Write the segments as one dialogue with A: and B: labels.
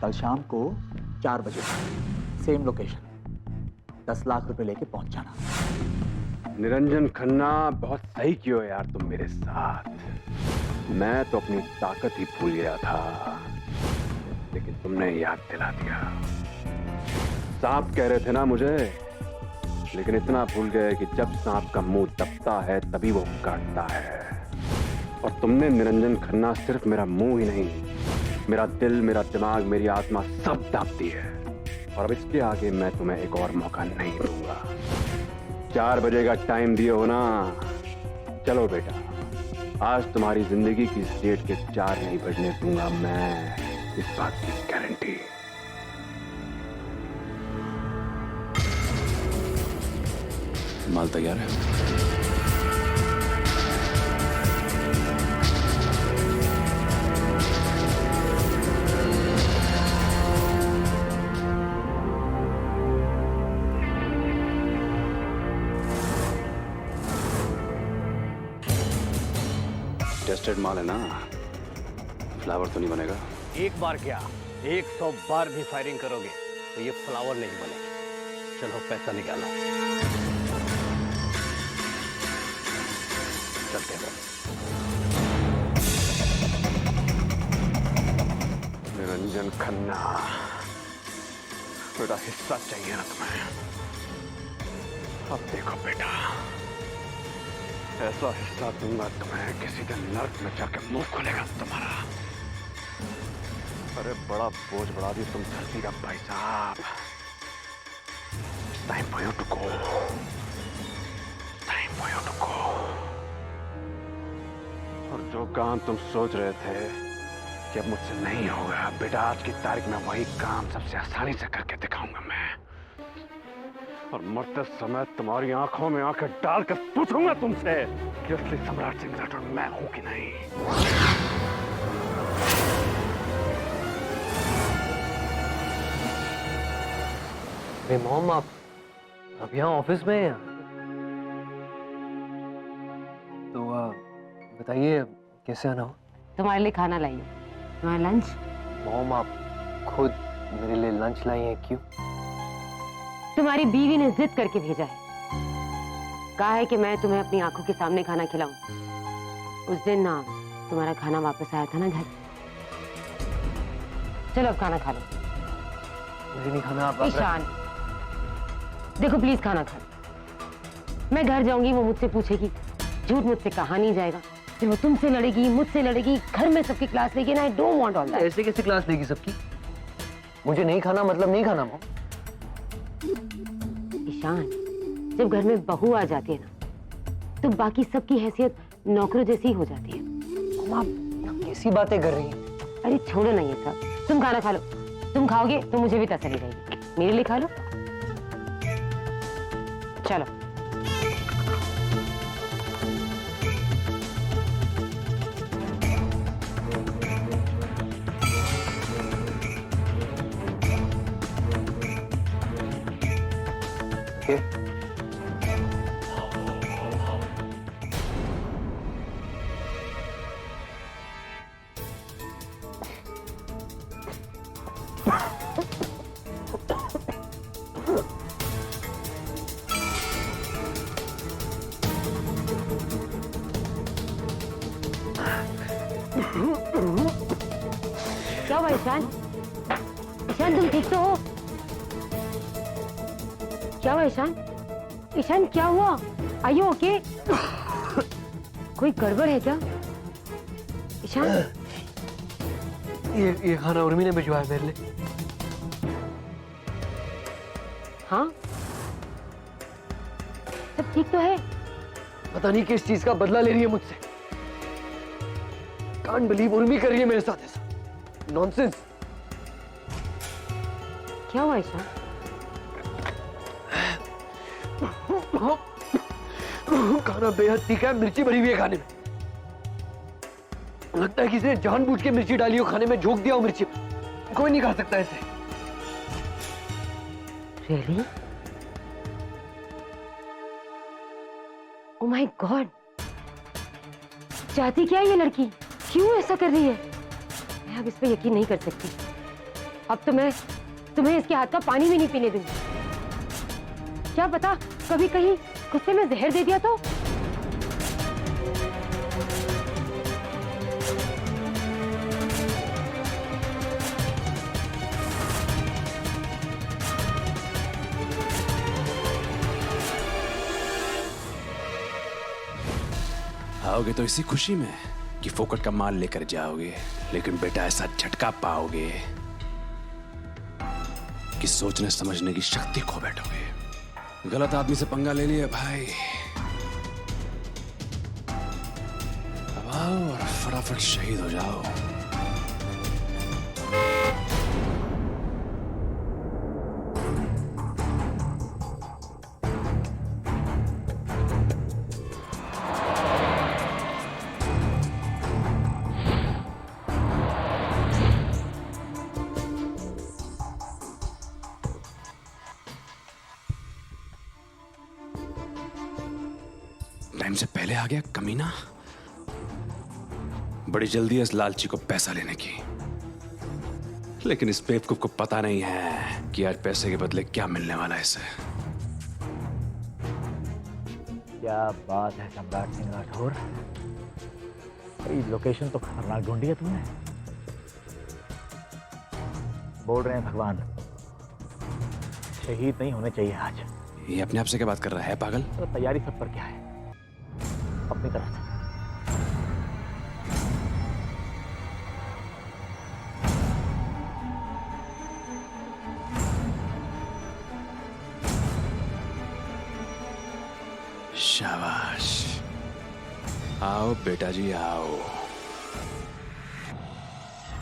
A: कल शाम को 4 बजे सेम लोकेशन 10 लाख रुपए लेके पहुंच जाना।
B: निरंजन खन्ना, बहुत सही कियो यार तुम मेरे साथ। मैं तो अपनी ताकत ही भूल गया था, लेकिन तुमने याद दिला दिया। सांप कह रहे थे ना मुझे, लेकिन इतना भूल गए कि जब सांप का मुंह दबता है तभी वो काटता है। और तुमने निरंजन खन्ना सिर्फ मेरा मुंह ही नहीं, मेरा दिल, मेरा दिमाग, मेरी आत्मा सब दाब दी है। और अब इसके आगे मैं तुम्हें एक और मौका नहीं दूंगा। 4 बजे का टाइम दिए हो ना, चलो बेटा, आज तुम्हारी जिंदगी की इस डेट के 4 नहीं बजने दूंगा मैं, इस बात की गारंटी।
C: माल तैयार है। टेस्टेड माल है ना, फ्लावर तो नहीं बनेगा।
D: एक बार क्या 100 बार भी फायरिंग करोगे तो ये फ्लावर नहीं बनेगा। चलो पैसा निकालो, चलते हैं।
B: निरंजन खन्ना, थोड़ा हिस्सा चाहिए ना तुम्हें? अब देखो बेटा, ऐसा हिस्सा दूंगा तुम्हें किसी दिन नर्क में जाके मुंह खुलेगा तुम्हारा। अरे बड़ा बोझ बढ़ा दी तुम धरती का भाई साहब। Time for you to go, time for you to go. और जो काम तुम सोच रहे थे कि अब मुझसे नहीं होगा बेटा, आज की तारीख में वही काम सबसे आसानी से करके दिखाऊंगा मैं। और मरते समय तुम्हारी आंखों में आंखें डालकर पूछूंगा तुमसे कि असली सम्राट सिंह राठौर मैं हूं कि नहीं।
E: अरे मॉम, आप अब यहाँ ऑफिस में हैं? तो बताइए कैसे आना हो?
F: तुम्हारे लिए खाना लाई हूँ, तुम्हारा लंच।
E: मॉम, आप खुद मेरे लिए लंच लाई हैं, क्यों?
F: तुम्हारी बीवी ने जिद करके भेजा है, कहा है कि मैं तुम्हें अपनी आंखों के सामने खाना खिलाऊं। उस दिन ना तुम्हारा खाना वापस आया था ना घर। चलो अब खाना खा लो।
E: मुझे नहीं खाना। आप
F: ईशान, देखो प्लीज खाना खा लो। मैं घर जाऊंगी, वो मुझसे पूछेगी, झूठ मुझसे कहा नहीं जाएगा, फिर वो तुमसे लड़ेगी, मुझसे लड़ेगी, घर में सबकी क्लास लेगी ना। I don't want all that.
E: ऐसे कैसे क्लास लेगी सबकी? मुझे नहीं खाना मतलब नहीं खाना मॉम।
F: ईशान, जब घर में बहू आ जाती है ना, तो बाकी सबकी हैसियत नौकरों जैसी हो जाती है।
E: मॉम, आप कैसी बातें कर रही हैं?
F: अरे छोड़ो ना ये सब, तुम खाना खा लो। तुम खाओगे तो मुझे भी तसल्ली रहेगी। मेरे लिए खा लो। चलो। क्या हुआ ईशान? ईशान तुम ठीक तो हो? क्या हुआ ईशान? ईशान क्या हुआ? Are you okay? कोई गड़बड़ है क्या ईशान?
E: ये खाना उर्मी ने भिजवाया मेरे लिए।
F: हाँ, सब ठीक तो है?
E: पता नहीं किस चीज का बदला ले रही है मुझसे। कांट बिलीव, उर्मी कर रही है मेरे साथ ऐसा। नॉनसेंस।
F: क्या हुआ ईशान?
E: खाना बेहद तीखा है, मिर्ची भरी हुई है खाने में। लगता है किसी ने जानबूझ के मिर्ची डाली हो खाने में, झोंक दिया हो मिर्ची। कोई नहीं खा सकता ऐसे।
F: Really? Oh my God! चाहती क्या है ये लड़की? क्यों ऐसा कर रही है? मैं अब इस पे यकीन नहीं कर सकती। अब तो मैं तुम्हें इसके हाथ का पानी भी नहीं पीने दूंगी। क्या पता कभी कहीं गुस्से में जहर दे दिया तो।
C: आओगे तो इसी खुशी में कि फोकट का माल लेकर जाओगे, लेकिन बेटा ऐसा झटका पाओगे कि सोचने समझने की शक्ति खो बैठोगे। गलत आदमी से पंगा ले लिया भाई। अब आओ और फटाफट शहीद हो जाओ। टाइम से पहले आ गया कमीना। बड़ी जल्दी है इस लालची को पैसा लेने की, लेकिन इस बेवकूफ को पता नहीं है कि आज पैसे के बदले क्या मिलने वाला है इसे।
A: क्या बात है सम्राट सिंह राठौर, ये लोकेशन तो खतरनाक ढूंढी है तुमने। बोल रहे हैं भगवान, शहीद नहीं होने चाहिए आज।
C: ये अपने आप से क्या बात कर रहा है पागल?
A: तो तैयारी सब पर क्या है अपनी तरफ से।
C: शाबाश, आओ बेटा जी आओ।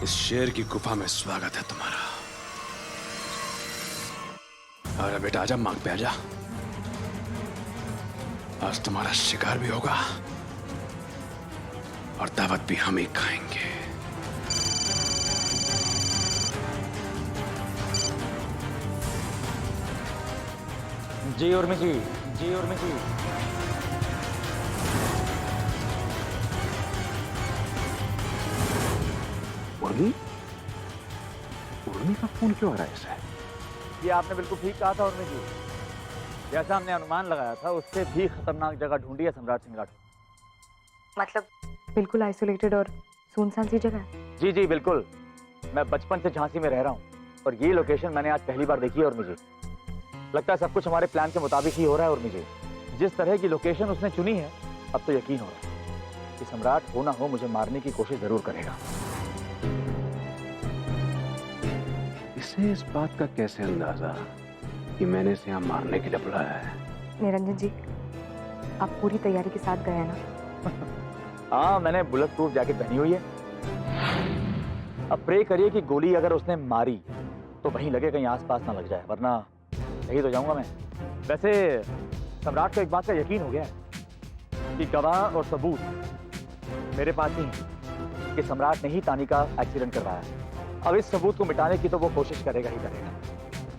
C: इस शेर की गुफा में स्वागत है तुम्हारा। अरे बेटा आजा, मांग पे आजा। आज तुम्हारा शिकार भी होगा और दावत भी हम ही खाएंगे।
A: जी उर्मी जी, जी उर्मी जी।
B: उर्मी? उर्मी का फोन क्यों आ रहा है इसे?
A: ये आपने बिल्कुल ठीक कहा था उर्मी जी। जैसा हमने अनुमान लगाया था उससे भी खतरनाक जगह ढूंढी है सम्राट सिंह राठौर।
G: मतलब बिल्कुल आइसोलेटेड और सुनसान सी जगह है।
A: जी जी बिल्कुल। मैं बचपन से झांसी में रह रहा हूँ और ये लोकेशन मैंने आज पहली बार देखी है उर्मी जी। लगता है सब कुछ हमारे प्लान के मुताबिक ही हो रहा है उर्मी जी। जिस तरह की लोकेशन उसने चुनी है, अब तो यकीन हो रहा है कि सम्राट हो ना हो मुझे मारने की कोशिश जरूर करेगा।
B: इसे इस बात का कैसे अंदाजा कि मैंने इसे यहाँ मारने के लिए बुलाया है?
G: निरंजन जी, आप पूरी तैयारी के साथ गए हैं ना?
A: हाँ, मैंने बुलेट प्रूफ जैकेट पहनी हुई है। अब प्रे करिए कि गोली अगर उसने मारी तो वहीं लगे कहीं आसपास ना लग जाए, वरना शहीद हो जाऊंगा मैं। वैसे सम्राट को एक बात का यकीन हो गया है कि गवाह और सबूत मेरे पास ही है कि सम्राट ने ही तानी का एक्सीडेंट करवाया है। अब इस सबूत को मिटाने की तो वो कोशिश करेगा ही करेगा।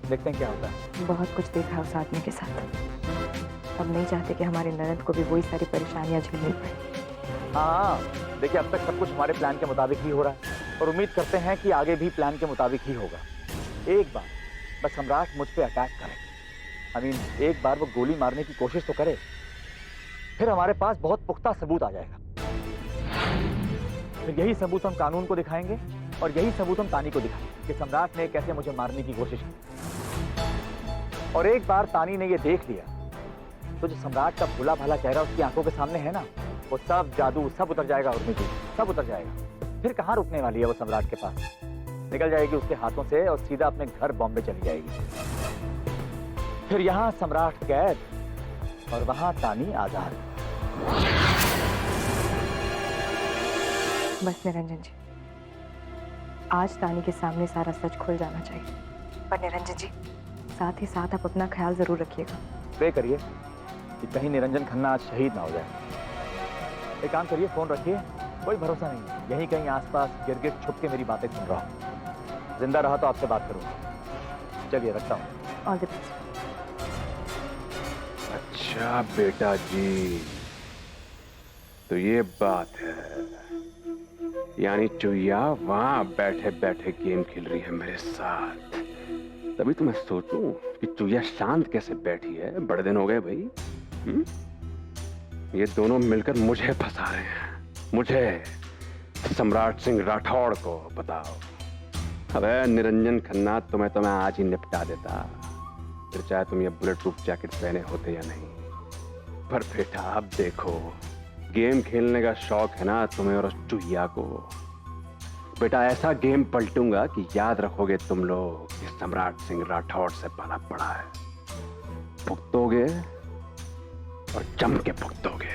A: देखते हैं क्या होता है।
G: बहुत कुछ देखा है उस आदमी के साथ। अब नहीं चाहते कि हमारे ननद को भी वही सारी परेशानियां झेलनी पड़े।
A: हाँ, देखिए अब तक सब कुछ हमारे प्लान के मुताबिक ही हो रहा है और उम्मीद करते हैं कि आगे भी प्लान के मुताबिक ही होगा। एक बार बस सम्राट मुझ पे अटैक करे, एक बार वो गोली मारने की कोशिश तो करे, फिर हमारे पास बहुत पुख्ता सबूत आ जाएगा। फिर यही सबूत हम कानून को दिखाएंगे और यही सबूत हम तानी को दिखाएंगे कि सम्राट ने कैसे मुझे मारने की कोशिश की। और एक बार तानी ने ये देख लिया तो जो सम्राट का भूला भाला चेहरा उसकी आंखों के सामने है ना, वो सब जादू सब उतर जाएगा उर्मी जी, सब उतर जाएगा। फिर कहाँ रुकने वाली है वो सम्राट के पास, निकल जाएगी उसके हाथों से और सीधा अपने घर बॉम्बे चली जाएगी। फिर यहाँ सम्राट कैद और वहां तानी आजाद।
G: बस निरंजन जी, आज तानी के सामने सारा सच खुल जाना चाहिए। पर निरंजन जी, साथ ही साथ आप अपना ख्याल जरूर रखिएगा।
A: प्रे करिए कि कहीं निरंजन खन्ना आज शहीद ना हो जाए। एक काम करिए, फोन रखिए, कोई भरोसा नहीं है, यहीं कहीं आसपास गिर गिर छुप के मेरी बातें सुन रहा हूँ। जिंदा रहा तो आपसे बात करूँगा। चलिए रखता हूँ।
G: All the best.
B: अच्छा बेटा जी, तो ये बात है। यानी चुईया वहां बैठे बैठे गेम खेल रही है मेरे साथ। तभी तो मैं सोचूं कि चुईया शांत कैसे बैठी है। बड़े दिन हो गए भाई। ये दोनों मिलकर मुझे फंसा रहे हैं, मुझे, सम्राट सिंह राठौड़ को। बताओ। अबे निरंजन खन्ना, तुम्हें तो मैं आज ही निपटा देता, फिर चाहे तुम ये बुलेट प्रूफ जैकेट पहने होते या नहीं। पर बेटा अब देखो, गेम खेलने का शौक है ना तुम्हें और उस चुहिया को। बेटा ऐसा गेम पलटूंगा कि याद रखोगे तुम लोग कि सम्राट सिंह राठौड़ से पाला पड़ा है। भुगतोगे और जम के भुगतोगे।